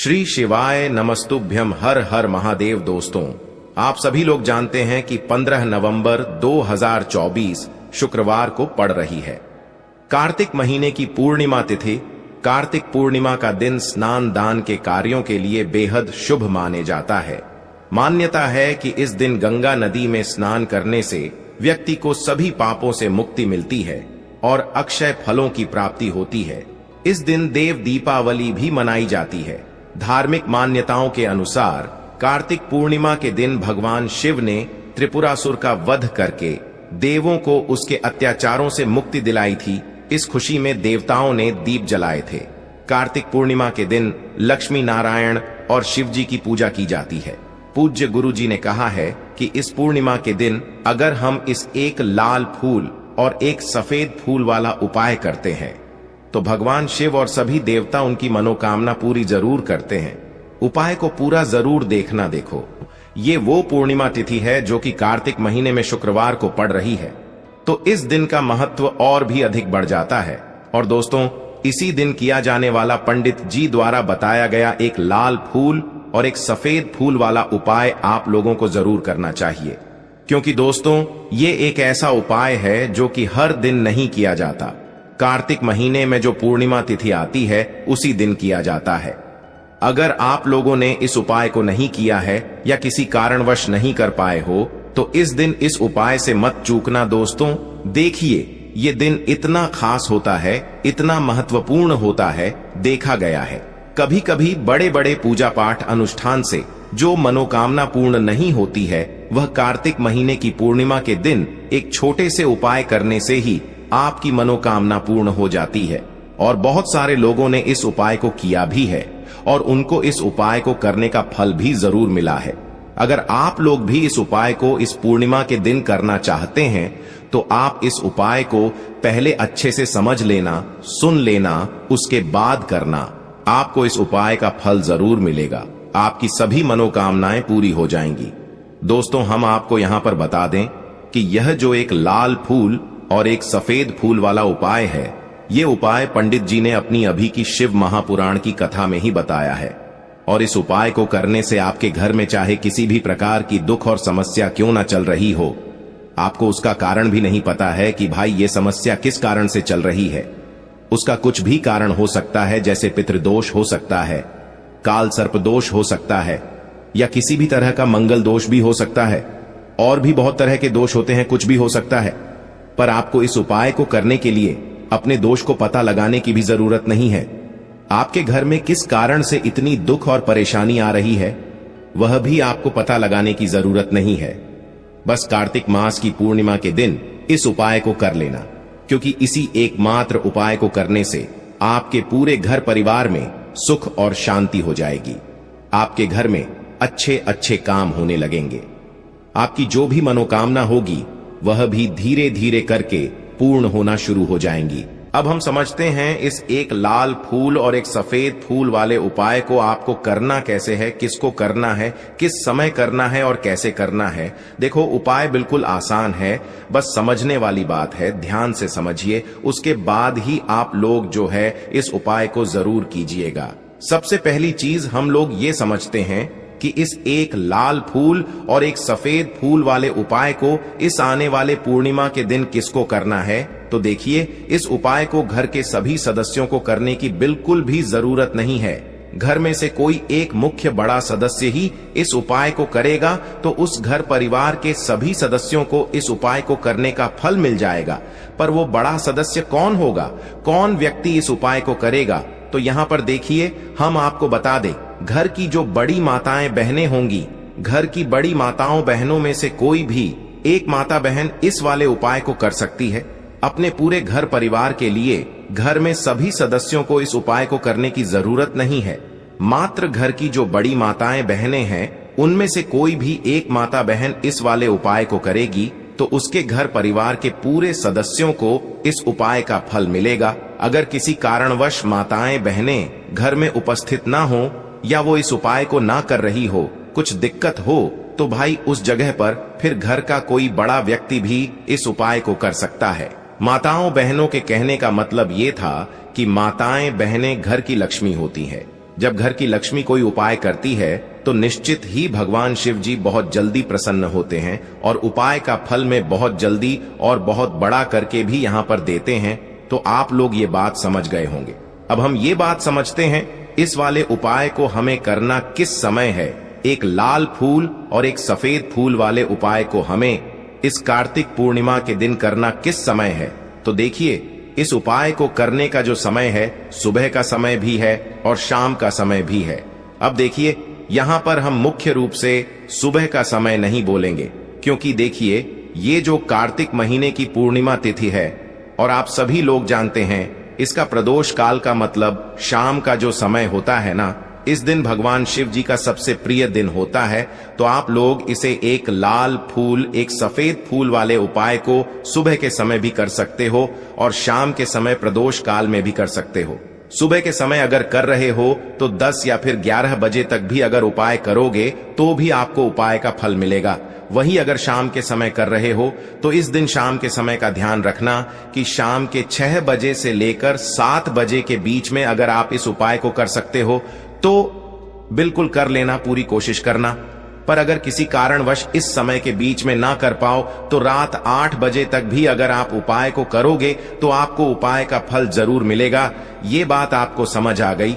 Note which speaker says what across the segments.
Speaker 1: श्री शिवाय नमस्तुभ्यम। हर हर महादेव। दोस्तों, आप सभी लोग जानते हैं कि 15 नवंबर 2024 शुक्रवार को पड़ रही है। कार्तिक महीने की पूर्णिमा तिथि। कार्तिक पूर्णिमा का दिन स्नान दान के कार्यों के लिए बेहद शुभ माने जाता है। मान्यता है कि इस दिन गंगा नदी में स्नान करने से व्यक्ति को सभी पापों से मुक्ति मिलती है और अक्षय फलों की प्राप्ति होती है। इस दिन देव दीपावली भी मनाई जाती है। धार्मिक मान्यताओं के अनुसार कार्तिक पूर्णिमा के दिन भगवान शिव ने त्रिपुरासुर का वध करके देवों को उसके अत्याचारों से मुक्ति दिलाई थी। इस खुशी में देवताओं ने दीप जलाए थे। कार्तिक पूर्णिमा के दिन लक्ष्मी नारायण और शिव जी की पूजा की जाती है। पूज्य गुरु जी ने कहा है कि इस पूर्णिमा के दिन अगर हम इस एक लाल फूल और एक सफेद फूल वाला उपाय करते हैं तो भगवान शिव और सभी देवता उनकी मनोकामना पूरी जरूर करते हैं। उपाय को पूरा जरूर देखना। देखो, ये वो पूर्णिमा तिथि है जो कि कार्तिक महीने में शुक्रवार को पड़ रही है, तो इस दिन का महत्व और भी अधिक बढ़ जाता है। और दोस्तों, इसी दिन किया जाने वाला पंडित जी द्वारा बताया गया एक लाल फूल और एक सफेद फूल वाला उपाय आप लोगों को जरूर करना चाहिए, क्योंकि दोस्तों ये एक ऐसा उपाय है जो कि हर दिन नहीं किया जाता। कार्तिक महीने में जो पूर्णिमा तिथि आती है उसी दिन किया जाता है। अगर आप लोगों ने इस उपाय को नहीं किया है या किसी कारणवश नहीं कर पाए हो तो इस दिन इस उपाय से मत चूकना। दोस्तों देखिए, ये दिन इतना खास होता है, इतना महत्वपूर्ण होता है। देखा गया है कभी कभी बड़े बड़े पूजा पाठ अनुष्ठान से जो मनोकामना पूर्ण नहीं होती है, वह कार्तिक महीने की पूर्णिमा के दिन एक छोटे से उपाय करने से ही आपकी मनोकामना पूर्ण हो जाती है। और बहुत सारे लोगों ने इस उपाय को किया भी है और उनको इस उपाय को करने का फल भी जरूर मिला है। अगर आप लोग भी इस उपाय को इस पूर्णिमा के दिन करना चाहते हैं तो आप इस उपाय को पहले अच्छे से समझ लेना, सुन लेना, उसके बाद करना। आपको इस उपाय का फल जरूर मिलेगा। आपकी सभी मनोकामनाएं पूरी हो जाएंगी। दोस्तों, हम आपको यहां पर बता दें कि यह जो एक लाल फूल और एक सफेद फूल वाला उपाय है, ये उपाय पंडित जी ने अपनी अभी की शिव महापुराण की कथा में ही बताया है। और इस उपाय को करने से आपके घर में चाहे किसी भी प्रकार की दुख और समस्या क्यों ना चल रही हो, आपको उसका कारण भी नहीं पता है कि भाई ये समस्या किस कारण से चल रही है। उसका कुछ भी कारण हो सकता है, जैसे पितृदोष हो सकता है, काल सर्प दोष हो सकता है, या किसी भी तरह का मंगल दोष भी हो सकता है। और भी बहुत तरह के दोष होते हैं, कुछ भी हो सकता है। पर आपको इस उपाय को करने के लिए अपने दोष को पता लगाने की भी जरूरत नहीं है। आपके घर में किस कारण से इतनी दुख और परेशानी आ रही है, वह भी आपको पता लगाने की जरूरत नहीं है। बस कार्तिक मास की पूर्णिमा के दिन इस उपाय को कर लेना, क्योंकि इसी एकमात्र उपाय को करने से आपके पूरे घर परिवार में सुख और शांति हो जाएगी। आपके घर में अच्छे अच्छे काम होने लगेंगे। आपकी जो भी मनोकामना होगी वह भी धीरे धीरे करके पूर्ण होना शुरू हो जाएंगी। अब हम समझते हैं इस एक लाल फूल और एक सफेद फूल वाले उपाय को आपको करना कैसे है, किसको करना है, किस समय करना है और कैसे करना है। देखो, उपाय बिल्कुल आसान है, बस समझने वाली बात है। ध्यान से समझिए, उसके बाद ही आप लोग जो है इस उपाय को जरूर कीजिएगा। सबसे पहली चीज हम लोग ये समझते हैं कि इस एक लाल फूल और एक सफेद फूल वाले उपाय को इस आने वाले पूर्णिमा के दिन किसको करना है। तो देखिए, इस उपाय को घर के सभी सदस्यों को करने की बिल्कुल भी जरूरत नहीं है। घर में से कोई एक मुख्य बड़ा सदस्य ही इस उपाय को करेगा तो उस घर परिवार के सभी सदस्यों को इस उपाय को करने का फल मिल जाएगा। पर वो बड़ा सदस्य कौन होगा, कौन व्यक्ति इस उपाय को करेगा, तो यहाँ पर देखिए, हम आपको बता दें, घर की जो बड़ी माताएं बहनें होंगी, घर की बड़ी माताओं बहनों में से कोई भी एक माता बहन इस वाले उपाय को कर सकती है। अपने पूरे घर परिवार के लिए घर में सभी सदस्यों को इस उपाय को करने की जरूरत नहीं है। मात्र घर की जो बड़ी माताएं बहनें हैं, उनमें से कोई भी एक माता बहन इस वाले उपाय को करेगी तो उसके घर परिवार के पूरे सदस्यों को इस उपाय का फल मिलेगा। अगर किसी कारणवश माताएं बहनें घर में उपस्थित ना हो या वो इस उपाय को ना कर रही हो, कुछ दिक्कत हो, तो भाई उस जगह पर फिर घर का कोई बड़ा व्यक्ति भी इस उपाय को कर सकता है। माताओं बहनों के कहने का मतलब ये था कि माताएं बहनें घर की लक्ष्मी होती हैं। जब घर की लक्ष्मी कोई उपाय करती है तो निश्चित ही भगवान शिव जी बहुत जल्दी प्रसन्न होते हैं और उपाय का फल में बहुत जल्दी और बहुत बड़ा करके भी यहाँ पर देते हैं। तो आप लोग ये बात समझ गए होंगे। अब हम ये बात समझते हैं इस वाले उपाय को हमें करना किस समय है। एक लाल फूल और एक सफेद फूल वाले उपाय को हमें इस कार्तिक पूर्णिमा के दिन करना किस समय है। तो देखिए, इस उपाय को करने का जो समय है सुबह का समय भी है और शाम का समय भी है। अब देखिए, यहाँ पर हम मुख्य रूप से सुबह का समय नहीं बोलेंगे, क्योंकि देखिए ये जो कार्तिक महीने की पूर्णिमा तिथि है और आप सभी लोग जानते हैं इसका प्रदोष काल का मतलब शाम का जो समय होता है ना, इस दिन भगवान शिव जी का सबसे प्रिय दिन होता है। तो आप लोग इसे एक लाल फूल एक सफेद फूल वाले उपाय को सुबह के समय भी कर सकते हो और शाम के समय प्रदोष काल में भी कर सकते हो। सुबह के समय अगर कर रहे हो तो 10 या फिर 11 बजे तक भी अगर उपाय करोगे तो भी आपको उपाय का फल मिलेगा। वही अगर शाम के समय कर रहे हो तो इस दिन शाम के समय का ध्यान रखना कि शाम के 6 बजे से लेकर 7 बजे के बीच में अगर आप इस उपाय को कर सकते हो तो बिल्कुल कर लेना, पूरी कोशिश करना। पर अगर किसी कारणवश इस समय के बीच में ना कर पाओ तो रात 8 बजे तक भी अगर आप उपाय को करोगे तो आपको उपाय का फल जरूर मिलेगा। ये बात आपको समझ आ गई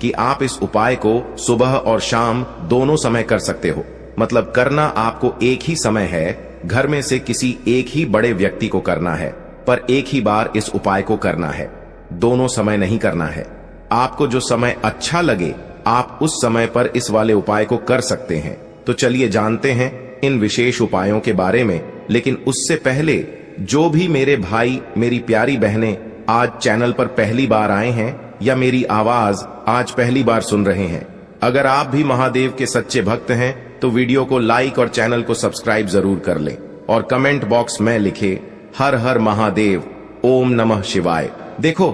Speaker 1: कि आप इस उपाय को सुबह और शाम दोनों समय कर सकते हो। मतलब करना आपको एक ही समय है, घर में से किसी एक ही बड़े व्यक्ति को करना है, पर एक ही बार इस उपाय को करना है, दोनों समय नहीं करना है। आपको जो समय अच्छा लगे आप उस समय पर इस वाले उपाय को कर सकते हैं। तो चलिए जानते हैं इन विशेष उपायों के बारे में। लेकिन उससे पहले जो भी मेरे भाई मेरी प्यारी बहनें आज चैनल पर पहली बार आए हैं या मेरी आवाज आज पहली बार सुन रहे हैं, अगर आप भी महादेव के सच्चे भक्त हैं तो वीडियो को लाइक और चैनल को सब्सक्राइब जरूर कर लें और कमेंट बॉक्स में लिखे हर हर महादेव, ओम नमः शिवाय। देखो,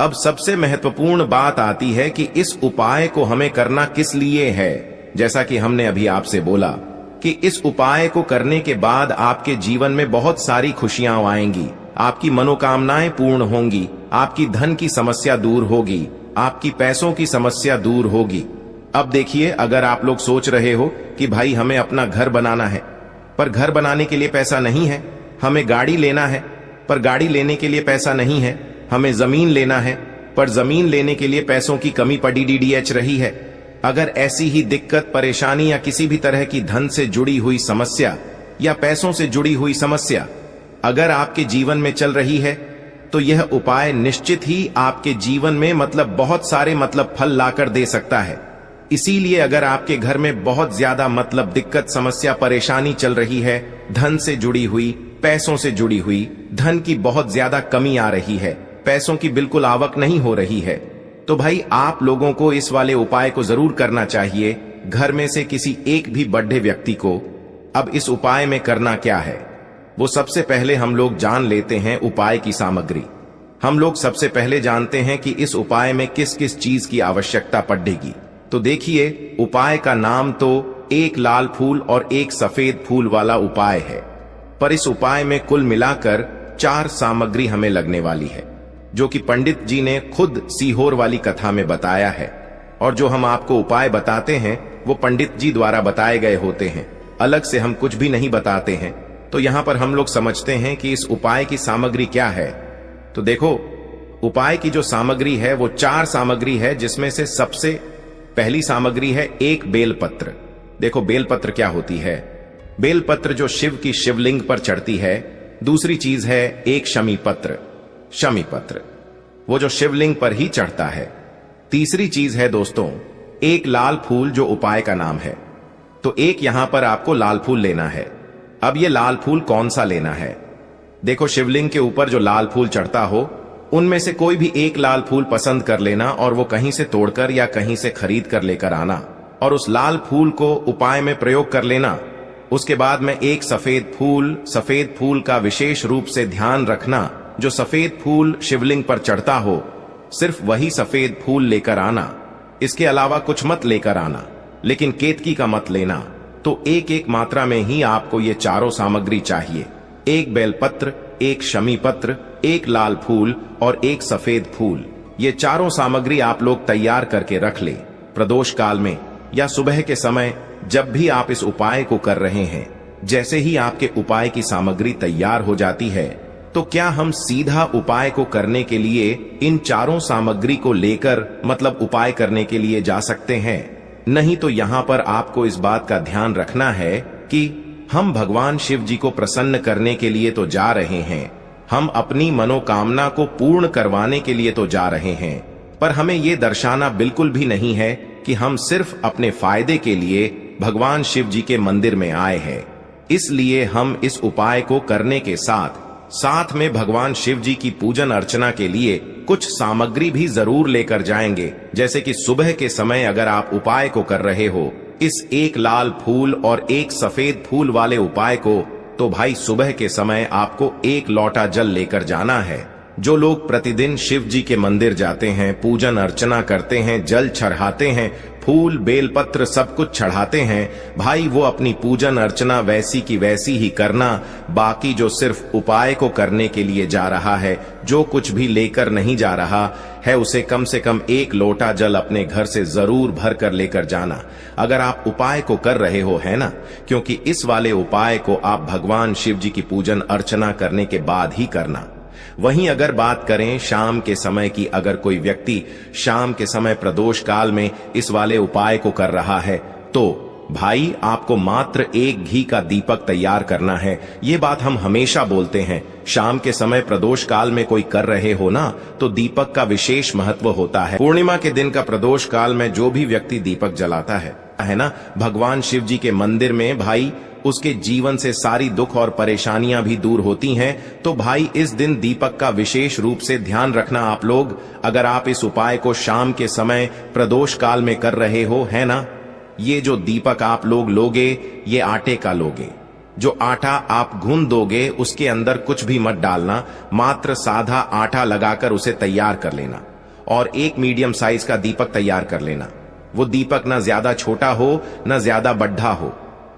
Speaker 1: अब सबसे महत्वपूर्ण बात आती है कि इस उपाय को हमें करना किस लिए है। जैसा कि हमने अभी आपसे बोला कि इस उपाय को करने के बाद आपके जीवन में बहुत सारी खुशियां आएंगी, आपकी मनोकामनाएं पूर्ण होंगी, आपकी धन की समस्या दूर होगी, आपकी पैसों की समस्या दूर होगी। अब देखिए, अगर आप लोग सोच रहे हो कि भाई हमें अपना घर बनाना है पर घर बनाने के लिए पैसा नहीं है, हमें गाड़ी लेना है पर गाड़ी लेने के लिए पैसा नहीं है, हमें जमीन लेना है पर जमीन लेने के लिए पैसों की कमी पड़ी डीडीएच रही है। अगर ऐसी ही दिक्कत, परेशानी या किसी भी तरह की धन से जुड़ी हुई समस्या या पैसों से जुड़ी हुई समस्या अगर आपके जीवन में चल रही है तो यह उपाय निश्चित ही आपके जीवन में बहुत सारे फल लाकर दे सकता है। इसीलिए अगर आपके घर में बहुत ज्यादा दिक्कत, समस्या, परेशानी चल रही है, धन से जुड़ी हुई, पैसों से जुड़ी हुई, धन की बहुत ज्यादा कमी आ रही है, पैसों की बिल्कुल आवक नहीं हो रही है, तो भाई आप लोगों को इस वाले उपाय को जरूर करना चाहिए। घर में से किसी एक भी बड़े व्यक्ति को। अब इस उपाय में करना क्या है, वो सबसे पहले हम लोग जान लेते हैं उपाय की सामग्री। हम लोग सबसे पहले जानते हैं कि इस उपाय में किस किस चीज की आवश्यकता पड़ेगी। तो देखिए, उपाय का नाम तो एक लाल फूल और एक सफेद फूल वाला उपाय है, पर इस उपाय में कुल मिलाकर 4 सामग्री हमें लगने वाली है, जो कि पंडित जी ने खुद सीहोर वाली कथा में बताया है। और जो हम आपको उपाय बताते हैं वो पंडित जी द्वारा बताए गए होते हैं, अलग से हम कुछ भी नहीं बताते हैं। तो यहाँ पर हम लोग समझते हैं कि इस उपाय की सामग्री क्या है। तो देखो, उपाय की जो सामग्री है वो 4 सामग्री है, जिसमें से सबसे पहली सामग्री है एक बेलपत्र। देखो, बेलपत्र क्या होती है? बेलपत्र जो शिव की शिवलिंग पर चढ़ती है। दूसरी चीज है एक शमी पत्र, शमी पत्र, वो जो शिवलिंग पर ही चढ़ता है। तीसरी चीज है दोस्तों एक लाल फूल, जो उपाय का नाम है। तो एक यहां पर आपको लाल फूल लेना है। अब ये लाल फूल कौन सा लेना है? देखो, शिवलिंग के ऊपर जो लाल फूल चढ़ता हो उनमें से कोई भी एक लाल फूल पसंद कर लेना और वो कहीं से तोड़कर या कहीं से खरीद कर लेकर आना और उस लाल फूल को उपाय में प्रयोग कर लेना। उसके बाद में एक सफेद फूल का विशेष रूप से ध्यान रखना। जो सफेद फूल शिवलिंग पर चढ़ता हो सिर्फ वही सफेद फूल लेकर आना, इसके अलावा कुछ मत लेकर आना, लेकिन केतकी का मत लेना। तो एक एक मात्रा में ही आपको ये चारों सामग्री चाहिए। एक बेलपत्र, एक शमी पत्र, एक लाल फूल और एक सफेद फूल। ये चारों सामग्री आप लोग तैयार करके रख ले। प्रदोष काल में या सुबह के समय जब भी आप इस उपाय को कर रहे हैं, जैसे ही आपके उपाय की सामग्री तैयार हो जाती है, तो क्या हम सीधा उपाय को करने के लिए इन चारों सामग्री को लेकर मतलब उपाय करने के लिए जा सकते हैं? नहीं तो यहां पर आपको इस बात का ध्यान रखना है कि हम भगवान शिव जी को प्रसन्न करने के लिए तो जा रहे हैं, हम अपनी मनोकामना को पूर्ण करवाने के लिए तो जा रहे हैं, पर हमें यह दर्शाना बिल्कुल भी नहीं है कि हम सिर्फ अपने फायदे के लिए भगवान शिव जी के मंदिर में आए हैं। इसलिए हम इस उपाय को करने के साथ में भगवान शिव जी की पूजन अर्चना के लिए कुछ सामग्री भी जरूर लेकर जाएंगे। जैसे कि सुबह के समय अगर आप उपाय को कर रहे हो, इस एक लाल फूल और एक सफेद फूल वाले उपाय को, तो भाई सुबह के समय आपको एक लोटा जल लेकर जाना है। जो लोग प्रतिदिन शिव जी के मंदिर जाते हैं, पूजन अर्चना करते हैं, जल चढ़ाते हैं, फूल बेलपत्र सब कुछ चढ़ाते हैं, भाई वो अपनी पूजन अर्चना वैसी की वैसी ही करना। बाकी जो सिर्फ उपाय को करने के लिए जा रहा है, जो कुछ भी लेकर नहीं जा रहा है, उसे कम से कम एक लोटा जल अपने घर से जरूर भर कर लेकर जाना, अगर आप उपाय को कर रहे हो, है ना। क्योंकि इस वाले उपाय को आप भगवान शिव जी की पूजन अर्चना करने के बाद ही करना। वहीं अगर बात करें शाम के समय की, अगर कोई व्यक्ति शाम के समय प्रदोष काल में इस वाले उपाय को कर रहा है, तो भाई आपको मात्र एक घी का दीपक तैयार करना है। ये बात हम हमेशा बोलते हैं, शाम के समय प्रदोष काल में कोई कर रहे हो ना, तो दीपक का विशेष महत्व होता है। पूर्णिमा के दिन का प्रदोष काल में जो भी व्यक्ति दीपक जलाता है ना, भगवान शिव जी के मंदिर में, भाई उसके जीवन से सारी दुख और परेशानियां भी दूर होती हैं। तो भाई इस दिन दीपक का विशेष रूप से ध्यान रखना आप लोग। अगर आप इस उपाय को शाम के समय प्रदोष काल में कर रहे हो, है ना, ये जो दीपक आप लोग लोगे, ये आटे का लोगे। जो आटा आप गूंद दोगे उसके अंदर कुछ भी मत डालना, मात्र साधा आटा लगाकर उसे तैयार कर लेना और एक मीडियम साइज का दीपक तैयार कर लेना। वो दीपक ना ज्यादा छोटा हो ना ज्यादा बड़ा हो,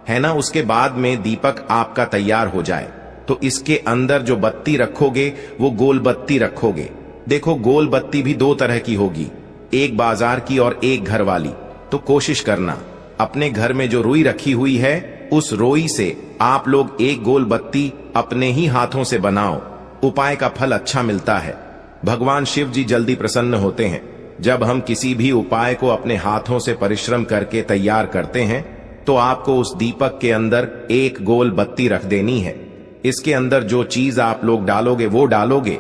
Speaker 1: है ना। उसके बाद में दीपक आपका तैयार हो जाए तो इसके अंदर जो बत्ती रखोगे वो गोल बत्ती रखोगे। देखो गोल बत्ती भी दो तरह की होगी, एक बाजार की और एक घर वाली। तो कोशिश करना अपने घर में जो रुई रखी हुई है, उस रुई से आप लोग एक गोल बत्ती अपने ही हाथों से बनाओ। उपाय का फल अच्छा मिलता है, भगवान शिव जी जल्दी प्रसन्न होते हैं। जब हम किसी भी उपाय को अपने हाथों से परिश्रम करके तैयार करते हैं, तो आपको उस दीपक के अंदर एक गोल बत्ती रख देनी है। इसके अंदर जो चीज आप लोग डालोगे वो डालोगे।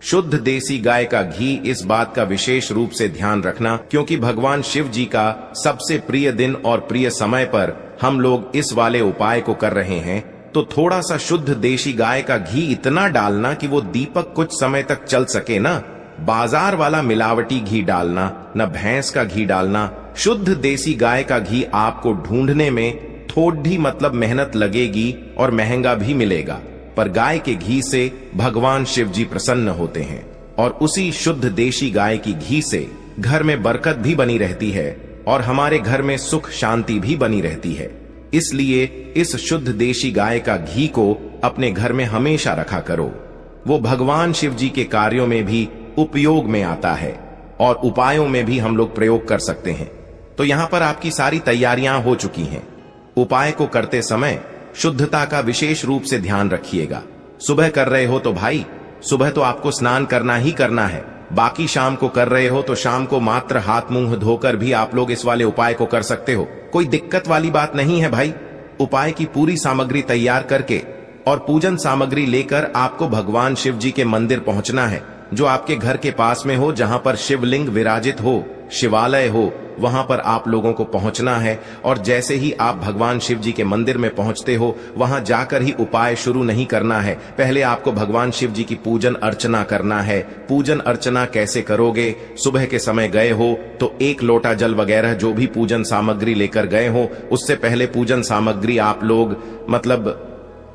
Speaker 1: शुद्ध देसी गाय का घी, इस बात का विशेष रूप से ध्यान रखना, क्योंकि भगवान शिव जी का सबसे प्रिय दिन और प्रिय समय पर हम लोग इस वाले उपाय को कर रहे हैं। तो थोड़ा सा शुद्ध देसी गाय का घी इतना डालना कि वो दीपक कुछ समय तक चल सके ना। बाजार वाला मिलावटी घी डालना, न भैंस का घी डालना। शुद्ध देसी गाय का घी आपको ढूंढने में थोड़ी मतलब मेहनत लगेगी और महंगा भी मिलेगा, पर गाय के घी से भगवान शिव जी प्रसन्न होते हैं और उसी शुद्ध देसी गाय की घी से घर में बरकत भी बनी रहती है और हमारे घर में सुख शांति भी बनी रहती है। इसलिए इस शुद्ध देसी गाय का घी को अपने घर में हमेशा रखा करो। वो भगवान शिव जी के कार्यों में भी उपयोग में आता है और उपायों में भी हम लोग प्रयोग कर सकते हैं। तो यहां पर आपकी सारी तैयारियां हो चुकी हैं। उपाय को करते समय शुद्धता का विशेष रूप से ध्यान रखिएगा। सुबह कर रहे हो तो भाई सुबह तो आपको स्नान करना ही करना है। बाकी शाम को कर रहे हो तो शाम को मात्र हाथ मुंह धोकर भी आप लोग इस वाले उपाय को कर सकते हो। कोई दिक्कत वाली बात नहीं है भाई। उपाय की पूरी सामग्री तैयार करके और पूजन सामग्री लेकर आपको भगवान शिव जी के मंदिर पहुंचना है, जो आपके घर के पास में हो, जहां पर शिवलिंग विराजित हो, शिवालय हो, वहां पर आप लोगों को पहुंचना है। और जैसे ही आप भगवान शिव जी के मंदिर में पहुंचते हो, वहां जाकर ही उपाय शुरू नहीं करना है। पहले आपको भगवान शिव जी की पूजन अर्चना करना है। पूजन अर्चना कैसे करोगे? सुबह के समय गए हो तो एक लोटा जल वगैरह जो भी पूजन सामग्री लेकर गए हो, उससे पहले पूजन सामग्री आप लोग मतलब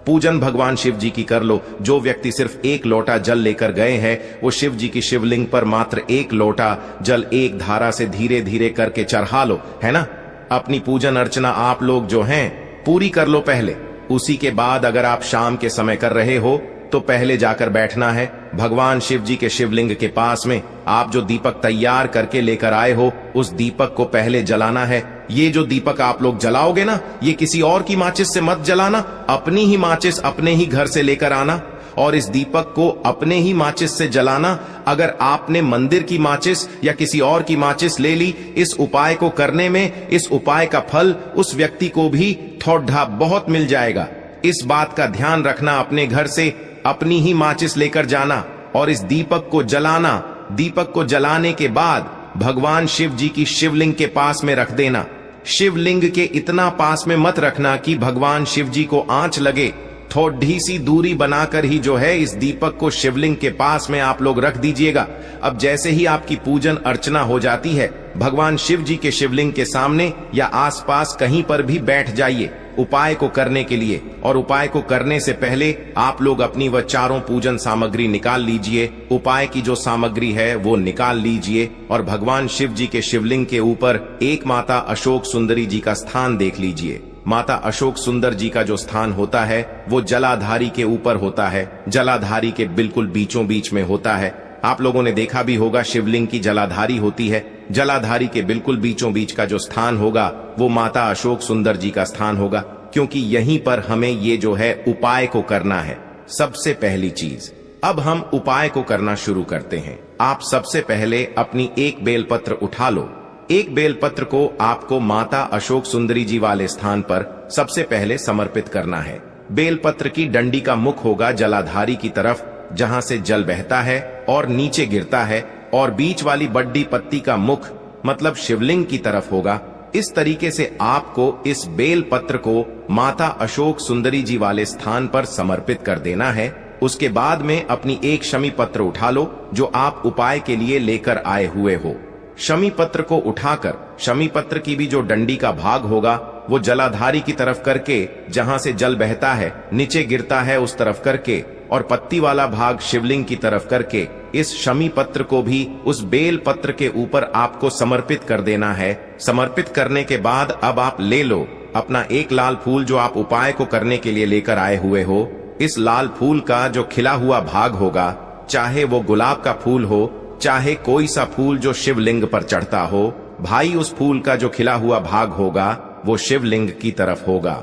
Speaker 1: पूजन भगवान शिव जी की कर लो। जो व्यक्ति सिर्फ एक लोटा जल लेकर गए हैं, वो शिव जी की शिवलिंग पर मात्र एक लोटा जल एक धारा से धीरे धीरे करके चढ़ा लो, है ना। अपनी पूजन अर्चना आप लोग जो हैं पूरी कर लो पहले। उसी के बाद अगर आप शाम के समय कर रहे हो तो पहले जाकर बैठना है भगवान शिव जी के शिवलिंग के पास में। आप जो दीपक तैयार करके लेकर आए हो उस दीपक को पहले जलाना है। ये जो दीपक आप लोग जलाओगे ना, ये किसी और की माचिस से मत जलाना, अपनी ही माचिस अपने ही घर से लेकर आना और इस दीपक को अपने ही माचिस से जलाना। अगर आपने मंदिर की माचिस या किसी और की माचिस ले ली, इस उपाय को करने में इस उपाय का फल उस व्यक्ति को भी थोड़ा बहुत मिल जाएगा। इस बात का ध्यान रखना, अपने घर से अपनी ही माचिस लेकर जाना और इस दीपक को जलाना। दीपक को जलाने के बाद भगवान शिव जी की शिवलिंग के पास में रख देना। शिवलिंग के इतना पास में मत रखना कि भगवान शिव जी को आंच लगे। थोड़ी सी दूरी बनाकर ही जो है इस दीपक को शिवलिंग के पास में आप लोग रख दीजिएगा। अब जैसे ही आपकी पूजन अर्चना हो जाती है, भगवान शिव जी के शिवलिंग के सामने या आसपास कहीं पर भी बैठ जाइए उपाय को करने के लिए। और उपाय को करने से पहले आप लोग अपनी वह चारों पूजन सामग्री निकाल लीजिए। उपाय की जो सामग्री है वो निकाल लीजिए और भगवान शिव जी के शिवलिंग के ऊपर एक माता अशोक सुंदरी जी का स्थान देख लीजिए। माता अशोक सुंदर जी का जो स्थान होता है वो जलाधारी के ऊपर होता है, जलाधारी के बिल्कुल बीचों बीच में होता है। आप लोगों ने देखा भी होगा शिवलिंग की जलाधारी होती है। जलाधारी के बिल्कुल बीचों बीच का जो स्थान होगा वो माता अशोक सुंदर जी का स्थान होगा, क्योंकि यहीं पर हमें ये जो है उपाय को करना है। सबसे पहली चीज, अब हम उपाय को करना शुरू करते हैं। आप सबसे पहले अपनी एक बेलपत्र उठा लो। एक बेलपत्र को आपको माता अशोक सुंदरी जी वाले स्थान पर सबसे पहले समर्पित करना है। बेलपत्र की डंडी का मुख होगा जलाधारी की तरफ, जहां से जल बहता है और नीचे गिरता है, और बीच वाली बड्डी पत्ती का मुख मतलब शिवलिंग की तरफ होगा। इस तरीके से आपको इस बेल पत्र को माता अशोक सुंदरी जी वाले स्थान पर समर्पित कर देना है। उसके बाद में अपनी एक शमी पत्र उठा लो जो आप उपाय के लिए लेकर आए हुए हो। शमी पत्र को उठाकर शमी पत्र की भी जो डंडी का भाग होगा वो जलाधारी की तरफ करके, जहां से जल बहता है नीचे गिरता है उस तरफ करके, और पत्ती वाला भाग शिवलिंग की तरफ करके इस शमी पत्र को भी उस बेल पत्र के ऊपर आपको समर्पित कर देना है। समर्पित करने के बाद अब आप ले लो अपना एक लाल फूल जो आप उपाय को करने के लिए लेकर आए हुए हो। इस लाल फूल का जो खिला हुआ भाग होगा, चाहे वो गुलाब का फूल हो, चाहे कोई सा फूल जो शिवलिंग पर चढ़ता हो, भाई उस फूल का जो खिला हुआ भाग होगा वो शिवलिंग की तरफ होगा।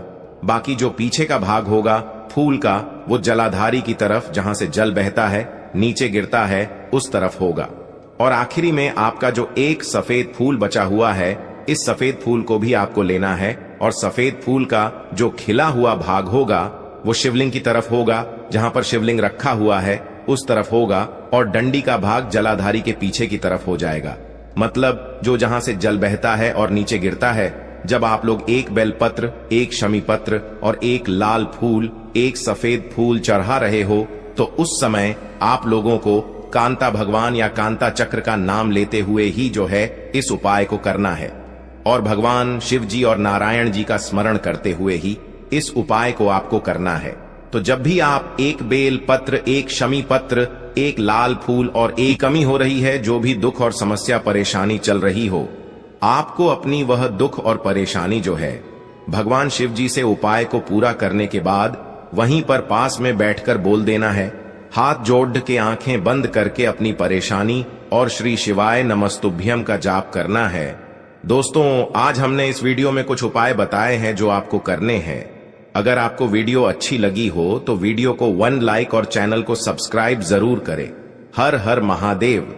Speaker 1: बाकी जो पीछे का भाग होगा फूल का वो जलाधारी की तरफ, जहां से जल बहता है नीचे गिरता है उस तरफ होगा। और आखिरी में आपका जो एक सफेद फूल बचा हुआ है, इस सफेद फूल को भी आपको लेना है और सफेद फूल का जो खिला हुआ भाग होगा वो शिवलिंग की तरफ होगा, जहां पर शिवलिंग रखा हुआ है उस तरफ होगा, और डंडी का भाग जलाधारी के पीछे की तरफ हो जाएगा। मतलब जो जहां से जल बहता है और नीचे गिरता है, जब आप लोग एक बेलपत्र, एक शमी पत्र और एक लाल फूल, एक सफेद फूल चढ़ा रहे हो, तो उस समय आप लोगों को कांता भगवान या कांता चक्र का नाम लेते हुए ही जो है इस उपाय को करना है, और भगवान शिव जी और नारायण जी का स्मरण करते हुए ही इस उपाय को आपको करना है। तो जब भी आप एक बेल पत्र, एक शमी पत्र, एक लाल फूल और एक कमी हो रही है, जो भी दुख और समस्या परेशानी चल रही हो, आपको अपनी वह दुख और परेशानी जो है भगवान शिव जी से उपाय को पूरा करने के बाद वहीं पर पास में बैठकर बोल देना है। हाथ जोड़ के आंखें बंद करके अपनी परेशानी और श्री शिवाय नमस्तुभ्यम का जाप करना है। दोस्तों, आज हमने इस वीडियो में कुछ उपाय बताए हैं जो आपको करने हैं। अगर आपको वीडियो अच्छी लगी हो तो वीडियो को 1 लाइक और चैनल को सब्सक्राइब जरूर करें। हर हर महादेव।